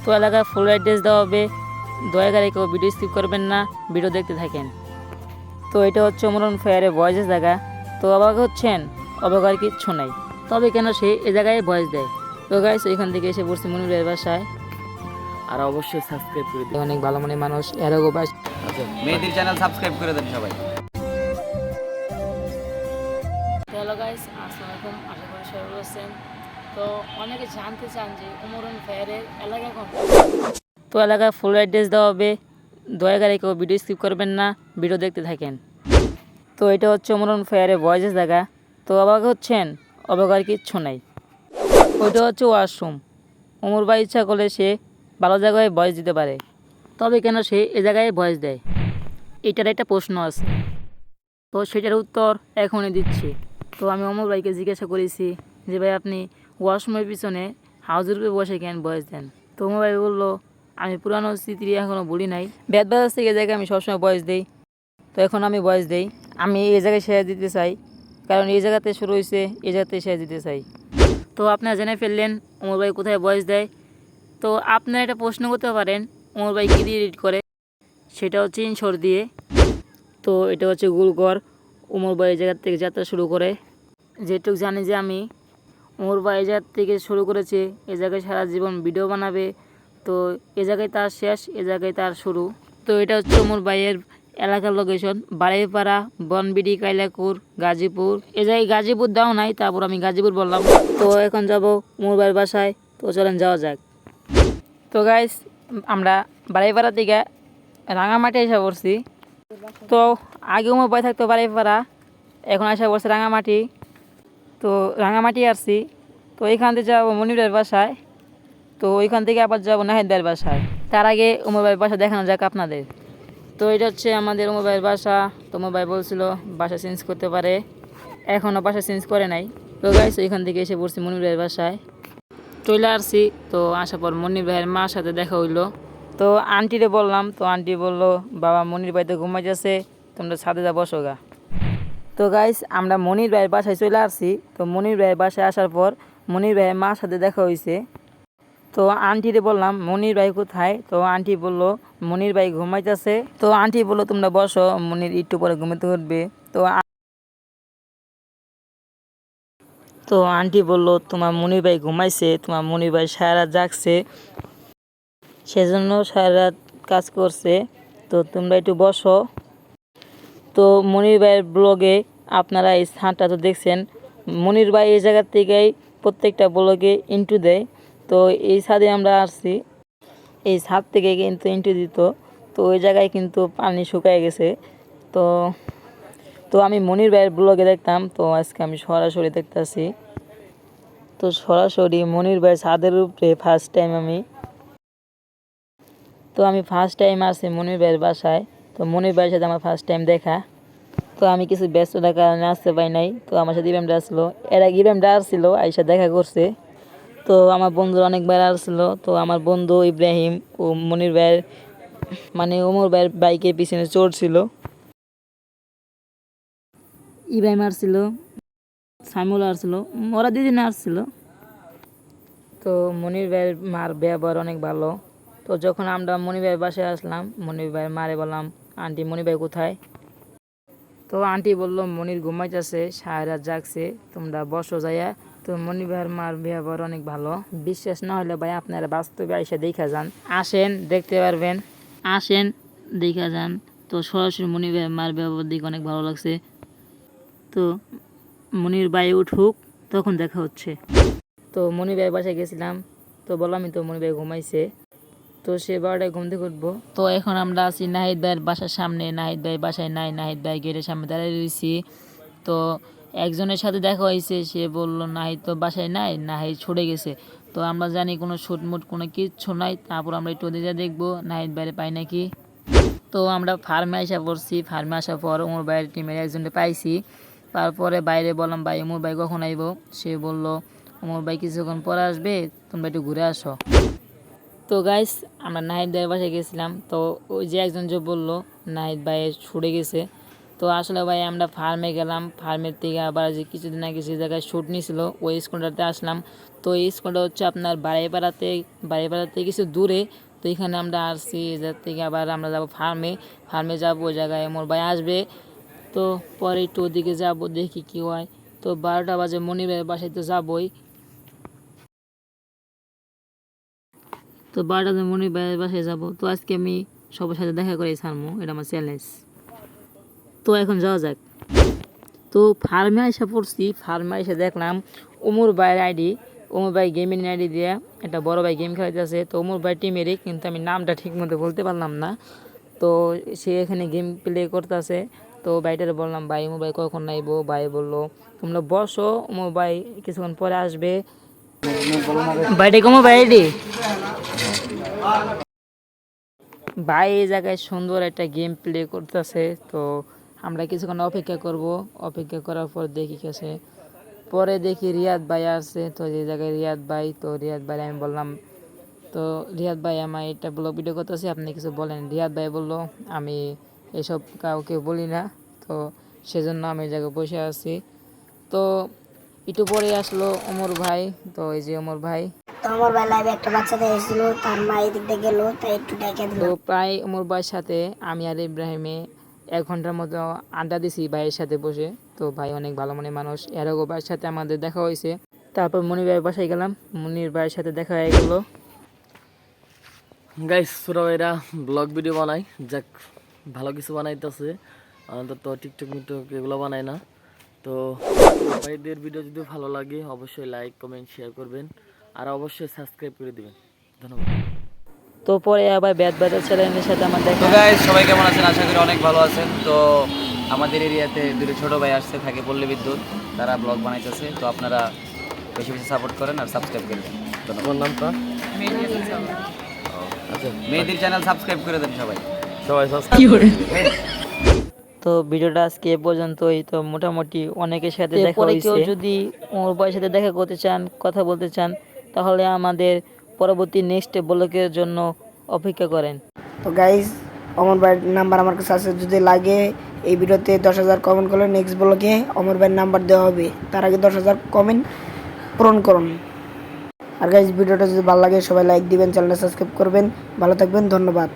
তো এলাকায় full address দেওয়া হবে, দয়া করে কেউ ভিডিও স্কিপ করবেন না, ভিডিও দেখতে থাকেন। তো এটা হচ্ছে ওমরন ফায়ারের ভয়েসের জায়গা। তো অবাক হচ্ছেন, অবাক আর কিচ্ছু নাই, তবে কেন সে এ জায়গায় ভয়েস দেয়। তো গাইস এখান থেকে এসে পড়ছি মনিরের বাসায়, আর অবশ্যই সাবস্ক্রাইব করে দিন। অনেক ভালো মনে মানুষ এরকম বাস। আচ্ছা, মেয়েদের চ্যানেল সাবস্ক্রাইব করে দেন সবাই। হ্যালো গাইস, আসসালামু আলাইকুম, আশা করি সবাই ভালো আছেন। তো অনেকে জানতে চান যে ওমরন ফায়ারের এলাকা কোন। তো এলাকায় ফুল অ্যাড্রেস দেওয়া হবে, দয়া করে কেউ ভিডিও স্কিপ করবেন না, ভিডিও দেখতে থাকেন। তো এটা হচ্ছে ওমরন ফায়ারের ভয়েসের জায়গা। তো অবাক হচ্ছেন, অবাক আর কিচ্ছু নাই, ওইটা হচ্ছে ওয়াশরুম। ওমর ভাই ইচ্ছা করলে সে ভালো জায়গায় ভয়েস দিতে পারে, তবে কেন সে এ জায়গায় ভয়েস দেয়, এটার একটা প্রশ্ন আছে। তো সেটার উত্তর এখনই দিচ্ছি। তো আমি ওমর ভাইকে জিজ্ঞাসা করেছি যে ভাই আপনি ওয়াশরুমের পিছনে হাউজের উপরে বসে কেন ভয়েস দেন। তো ওমর ভাই বললো আমি পুরানো স্মৃতি এখনও ভুলি নাই, ব্যাট বাজার থেকে জায়গায় আমি সবসময় ভয়েস দিই। তো এখন আমি ভয়েস দিই, আমি এই জায়গায় শেয়ার দিতে চাই, কারণ এই জায়গাতে শুরু হয়েছে, এই জায়গাতে শেয়ার দিতে চাই। তো আপনারা জেনে ফেললেন ওমর ভাই কোথায় ভয়েস দেয়। তো আপনারা একটা প্রশ্ন করতে পারেন ওমর ভাই কী দিয়ে এডিট করে, সেটা হচ্ছে ইনশট দিয়ে। তো এটা হচ্ছে গুলগড়, ওমর ভাই এই জায়গার থেকে যাত্রা শুরু করে। যেটুকু জানি যে আমি ওমর ভাই এই জায়গার থেকে শুরু করেছে, এ জায়গায় সারা জীবন ভিডিও বানাবে। তো এ জায়গায় তার শেষ, এ জায়গায় তার শুরু। তো এটা হচ্ছে ওমর ভাইয়ের এলাকার লোকেশন, বাড়াইপাড়া, বনবিডি, কাইলাকুর, গাজীপুর। এ জায়গায় গাজীপুর দাও নাই, তারপর আমি গাজীপুর বললাম। তো এখন যাব ওমর ভাইয়ের বাসায়, তো চলেন যাওয়া যাক। তো গাইস আমরা বাড়াইপাড়া থেকে রাঙামাটি এসে পড়ছি। তো আগে ওমর ভাই থাকতো বাড়াইপাড়া, এখন আসা পড়ছে রাঙামাটি। তো রাঙামাটি আসছি, তো এইখান থেকে যাবো মনিরের বাসায়, তো ওইখান থেকে আবার যাবো নাহিদ ভাইয়ের বাসায়। তার আগে ওমর ভাইয়ের বাসা দেখানো যাক আপনাদের। তো এটা হচ্ছে আমাদের ওমর ভাইয়ের বাসা। তো ওমর ভাই বলছিল বাসা চেঞ্জ করতে পারে, এখনও বাসা চেঞ্জ করে নাই। তো গাইস ওইখান থেকে এসে পড়ছি মনির ভাইয়ের বাসায়, চলে আসছি। তো আসার পর মনির ভাইয়ের মার সাথে দেখা হইলো। তো আন্টিরে বললাম, তো আন্টি বললো বাবা মনির ভাই তো ঘুমাইতেছে, তোমরা ছাদে যা বসো গা। তো গাইস আমরা মনির ভাইয়ের বাসায় চলে আসছি। তো মনির ভাইয়ের বাসায় আসার পর মনির ভাইয়ের মার সাথে দেখা হয়েছে। তো আন্টিরে বললাম মনির ভাই কোথায়, তো আন্টি বলল মনির ভাই ঘুমাইতেছে। তো আন্টি বললো তোমরা বসো, মনির একটু পরে ঘুমাতে উঠবে। তো আন্টি বলল তোমার মনির ভাই ঘুমাইছে, তোমার মনির ভাই সারা রাত জাগছে, সেজন্য সারা রাত কাজ করছে, তো তোমরা একটু বসো। তো মনির ভাইয়ের ব্লগে আপনারা এই স্থানটা তো দেখছেন, মনির ভাই এই জায়গার থেকেই প্রত্যেকটা ব্লগে ইন্টু দেয়। তো এই ছাদে আমরা আসছি, এই ছাদ থেকে কিন্তু ইন্টু দিত। তো ওই জায়গায় কিন্তু পানি শুকায় গেছে। তো তো আমি মনির ভাইয়ের ব্লগে দেখতাম, তো আজকে আমি সরাসরি দেখতেছি। তো সরাসরি মনির ভাই ছাদের উপরে ফার্স্ট টাইম আমি ফার্স্ট টাইম আসছি মনির ভাইয়ের বাসায়। তো মনির ভাইয়ের সাথে আমার ফার্স্ট টাইম দেখা। তো আমি কিছু ব্যস্ততার কারণে আসতে পারি নাই। তো আমার সাথে ইব্রাহিমরা আসলো, এর আগে ইব্রাহিমরা আসছিল, আইসা দেখা করছে। তো আমার বন্ধুরা অনেকবার আসছিলো। তো আমার বন্ধু ইব্রাহিম ও মনির ভাইয়ের মানে ওমর ভাইয়ের বাইকের পিছনে চড়ছিল। ইব্রাহিম আসছিল, সাইমুল আসছিল, ওরা দুদিনে আসছিল। তো মনির ভাইয়ের মার ব্যবহার অনেক ভালো। তো যখন আমরা মনির ভাইয়ের বাসায় আসলাম, মনির ভাইয়ের মারে বললাম আন্টি মনির ভাই কোথায়। তো আন্টি বললো মনির ঘুমাইতেছে, সারা রাত জাগছে, তোমরা বসো যাইয়া। তো মনির ভাইয়ের মার ব্যবহার অনেক ভালো, বিশ্বাস না হলে ভাই আপনারা বাস্তবে এসে দেখা যান, আসেন দেখতে পারবেন, আসেন দেখা যান। তো সরাসরি মনির ভাইয়ের মার ব্যবহার দিকে অনেক ভালো লাগছে। তো মনির ভাই উঠুক, তখন দেখা হচ্ছে। তো মনির ভাইয়ের বাসায় গেছিলাম, তো বললামই তো মনির ভাই ঘুমাইছে, তো সে 12টায় ঘুম থেকে উঠবো। তো এখন আমরা আছি নাহিদ ভাইয়ের বাসার সামনে, নাহিদ ভাই বাসায় নাই, নাহিদ ভাই গেটের সামনে দাঁড়িয়ে রয়েছি। তো একজনের সাথে দেখা হয়েছে, সে বলল নাহিদ তো বাসায় নাই, নাহিদ ছুটে গেছে। তো আমরা জানি কোনো শুটমুট কোনো কিচ্ছু নাই, তারপর আমরা একটু ওদিকে দেখবো নাহিদ ভাইয়ের পাই নাকি। তো আমরা ফার্মে আসা পড়ছি, ফার্মে আসার পর ওমর ভাইয়ের টিমের একজনকে পাইছি। তারপরে বাইরে বললাম ভাই ওমর ভাই কখন আইব, সে বলল ওমর ভাই কিছুক্ষণ পরে আসবে, তোমরা একটু ঘুরে আসো। তো গাইস আমরা নাহিদ ভাইয়ের বাসায় গেছিলাম। তো ওই যে একজন যে বললো নাহিদ ভাই ছুটে গেছে, তো আসলে ভাই আমরা ফার্মে গেলাম, ফার্মের থেকে আবার যে কিছুদিন আগে যে জায়গায় শ্যুট নিয়েছিল ওই স্কুলটাতে আসলাম। তো এই স্কুলটা হচ্ছে আপনার বাড়িপাড়াতে কিছু দূরে। তো এখানে আমরা আসছি, এদের থেকে আবার আমরা যাব ফার্মে যাব, ওই জায়গায় মোর ভাই আসবে। তো পরে একটু ওদিকে যাবো, দেখি কি হয়। তো 12টা বাজে মনিরের বাসায় তো যাবই। তো 12টাতে মনির ভাইয়ের বাসায় যাবো। তো আজকে আমি সবার সাথে দেখা করে ছাড়বো, এটা আমার চ্যালেঞ্জ। তো এখন যাওয়া যাক। তো ফার্মে এসে দেখলাম ওমর ভাই গেমিং আইডি দিয়ে একটা বড় ভাই গেম খেলাইতেছে। তো ওমর ভাই টিমেরই, কিন্তু আমি নামটা ঠিক মতো বলতে পারলাম না। তো সে এখানে গেম প্লে করতেছে। তো ভাইটারে বললাম, ভাই ওমর ভাই কখন আইবো? ভাই বললো, তোমরা বসো, ওমর ভাই কিছুক্ষণ পরে আসবে। ভাইটা ওমর ভাই আইডি ভাই এই জায়গায় সুন্দর একটা গেম প্লে করতেছে। তো আমরা কিছুক্ষণ অপেক্ষা করার পর দেখি গেছে। পরে দেখি রিয়াদ ভাই আসছে। তো যে জায়গায় রিয়াদ ভাই আমি বললাম, তো রিয়াদ ভাই আমার এটা ব্লগ ভিডিও করতেছি, আপনি কিছু বলেন। রিয়াদ ভাই বললো, আমি এসব কাউকে বলি না। তো সেজন্য আমি এই জায়গায় বসে আছি। তো একটু পরে আসলো ওমর ভাই। তো এই যে ওমর ভাই। তো আমার ভাই লাইভে একটা বাচ্চা দেখেছিল, তার মা এদিক দিয়ে গেল, তাই একটু ডেকে তো দিলাম। প্রায় ওমর ভাইয়ের সাথে আমি আর ইব্রাহিমে 1 ঘন্টার মতো আড্ডা দিছি ভাইয়ের সাথে বসে। তো ভাই অনেক ভালো মনের মানুষ, এর আগেও ভাইয়ের সাথে আমাদের দেখা হয়েছে। তারপর মনির ভাইয়ের বাসায় গেলাম, মনির ভাইয়ের সাথে দেখা হয়ে গেল। গাইস ছোট ভাইরা ব্লগ ভিডিও বানাই, যাক ভালো কিছু বানাইতেছে। অন্তত টিকটক মিটক এগুলো বানায় না। তো ভাইদের ভিডিও যদি ভালো লাগে অবশ্যই লাইক কমেন্ট শেয়ার করবেন, আর অবশ্যই সাবস্ক্রাইব করে দিবেন। ধন্যবাদ। তো পরে আবার ব্যাট ব্যাটার চ্যানেলের সাথে আমার দেখা। তো গাইস সবাই কেমন আছেন? আশা করি অনেক ভালো আছেন। তো আমাদের এরিয়াতে দুটো ছোট ভাই আসছে, থাকে পল্লী বিদ্যুৎ, তারা ব্লগ বানাইতেছে। তো আপনারা বেশি বেশি সাপোর্ট করেন আর সাবস্ক্রাইব করে দেন। ধন্যবাদ। নামটা আচ্ছা, মেয়েদের চ্যানেল সাবস্ক্রাইব করে দেন সবাই। তো ভিডিওটা আজকে এ পর্যন্তই। তো মোটামুটি অনেকের সাথে দেখা হয়েছে। কেউ যদি ওমর ভাইয়ের সাথে দেখা করতে চান, কথা বলতে চান, তাহলে আমাদের পরবর্তী নেক্সট ব্লগের জন্য অপেক্ষা করেন। তো গাইজ, অমর ভাইয়ের নাম্বার আমার কাছে আছে, যদি লাগে এই ভিডিওতে 10,000 কমেন্ট করলে নেক্সট ব্লগে অমর ভাইয়ের নাম্বার দেওয়া হবে। তার আগে 10,000 কমেন্ট পূরণ করুন। আর গাইজ, ভিডিওটা যদি ভালো লাগে সবাই লাইক দিবেন, চ্যানেলটা সাবস্ক্রাইব করবেন। ভালো থাকবেন, ধন্যবাদ।